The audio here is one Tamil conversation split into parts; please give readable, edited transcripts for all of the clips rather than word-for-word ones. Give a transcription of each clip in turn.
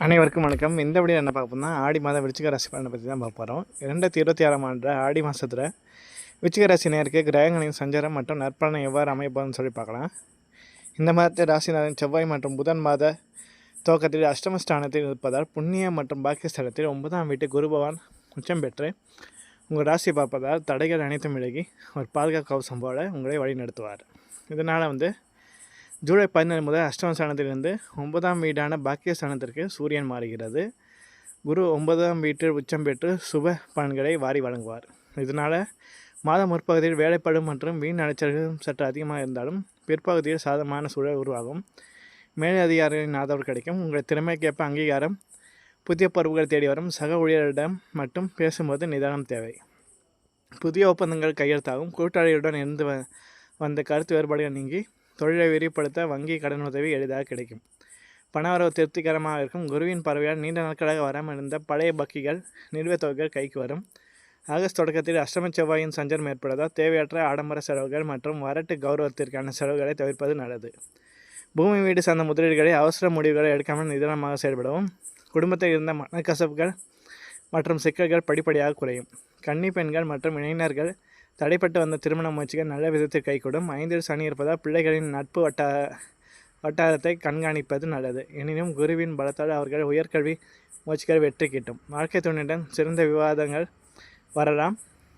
அனைவருக்கும் வணக்கம். இந்த வீடியோ என்ன பார்க்க போனால் ஆடி மாதம் விருச்சிக ராசி பலனை பற்றி தான் பார்க்க போகிறோம். 2026ஆம் ஆண்டு ஆடி மாதத்தில் விருச்சிக ராசி நேருக்கு கிரகங்களின் சஞ்சாரம் மற்றும் நற்பலனை எவ்வாறு அமைப்பதுன்னு சொல்லி பார்க்கலாம். இந்த மாதத்தில் ராசிநாதன் செவ்வாய் மற்றும் புதன் மாத துவக்கத்தில் அஷ்டமஸ்தானத்தில் இருப்பதால் புண்ணிய மற்றும் பாக்கியஸ்தலத்தில் 9ஆம் வீட்டு குரு பகவான் உச்சம் பெற்று உங்கள் ராசியை பார்ப்பதால் தடைகள் அனைத்தும் விலகி ஒரு பாதுகாப்பு கவசம் போல உங்களை வழிநடத்துவார். இதனால் ஜூலை 17 முதல் அஷ்டமஸ்தானத்திலிருந்து 9ஆம் வீடான பாக்கியஸ்தானத்திற்கு சூரியன் மாறுகிறது. குரு 9ஆம் வீட்டில் உச்சம் பெற்று சுப பலன்களை வாரி வழங்குவார். இதனால் மாத முற்பகுதியில் வேலைப்பளு மற்றும் வீண் அலைச்சல்கள் சற்று அதிகமாக இருந்தாலும் பிற்பகுதியில் சாதகமான சூழல் உருவாகும். மேலே அதிகாரிகளின் ஆதரவு கிடைக்கும். உங்கள் திறமைக்கேற்ப அங்கீகாரம், புதிய பொறுப்புகள் தேடி வரும். சக ஊழியரிடம் மட்டும் பேசும்போது நிதானம் தேவை. புதிய ஒப்பந்தங்கள் கையெழுத்தாகும். கூட்டாளியுடன் இருந்து வந்த கருத்து வேறுபாடுகள் நீங்கி தொழிலை விரிவுபடுத்த வங்கி கடன் உதவி எளிதாக கிடைக்கும். பணவரவு திருப்திகரமாக இருக்கும். குருவின் பார்வையால் நீண்ட நாட்களாக வராமல் இருந்த பழைய பக்கிகள் நிலுவைத் தொகைகள் கைக்கு வரும். ஆகஸ்ட் தொடக்கத்தில் அஷ்டம செவ்வாயின் சஞ்சாரம் ஏற்படுவதால் தேவையற்ற ஆடம்பர செலவுகள் மற்றும் வரட்டு கௌரவத்திற்கான செலவுகளை தவிர்ப்பது நல்லது. பூமி வீடு சார்ந்த முதலீடுகளை அவசர முடிவுகளை எடுக்காமல் நிதானமாக செயல்படவும். குடும்பத்தில் இருந்த மனக்கசப்புகள் மற்றும் சிக்கல்கள் படிப்படியாக குறையும். கன்னி பெண்கள் மற்றும் இளைஞர்கள் தடைப்பட்டு வந்த திருமண முயற்சிகள் நல்ல விதத்தில் கைகூடும். 5இல் சனி இருப்பதால் பிள்ளைகளின் நட்பு வட்டாரத்தை கண்காணிப்பது நல்லது. எனினும் குருவின் பலத்தால் அவர்கள் உயர்கல்வி முயற்சிகள் வெற்றி கிட்டும். வாழ்க்கை துணையுடன் சிறந்த விவாதங்கள் வரலாம்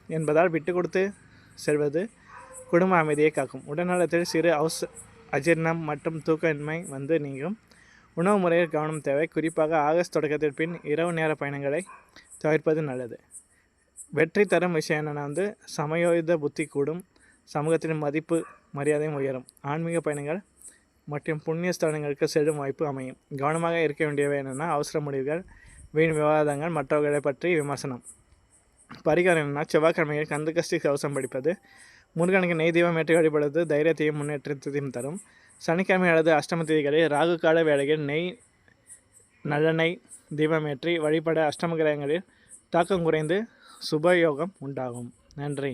என்பதால் விட்டு கொடுத்து செல்வது குடும்ப அமைதியை காக்கும். உடல்நலத்தில் சிறு அஜீர்ணம் மற்றும் தூக்கமின்மை நீங்கும். உணவு முறையில் கவனம் தேவை. குறிப்பாக ஆகஸ்ட் தொடக்கத்தில் பின் இரவு நேர பயணங்களை தவிர்ப்பது நல்லது. வெற்றி தரும் விஷயம் என்னென்னா சமயோகித புத்தி கூடும். சமூகத்தின் மதிப்பு மரியாதையும் உயரும். ஆன்மீக பயணங்கள் மற்றும் புண்ணிய ஸ்தலங்களுக்கு செல்லும் வாய்ப்பு அமையும். கவனமாக இருக்க வேண்டியவை என்னென்னா அவசர முடிவுகள், வீண் விவாதங்கள், மற்றவர்களை பற்றி விமர்சனம். பரிகாரம் என்னென்னா செவ்வாய்க்கிழமையில் கந்தகஷ்டி கவசம் படிப்பது, முருகனுக்கு நெய் தீபம் ஏற்றி வழிபடுவது தைரியத்தையும் முன்னேற்றத்தையும் தரும். சனிக்கிழமை அல்லது அஷ்டம தேதிகளில் ராகு கால வேளையில் நல்லெண்ணெய் தீபமேற்றி வழிபட அஷ்டம கிரகங்களில் தாக்கம் குறைந்து சுபயோகம் உண்டாகும். நன்றி.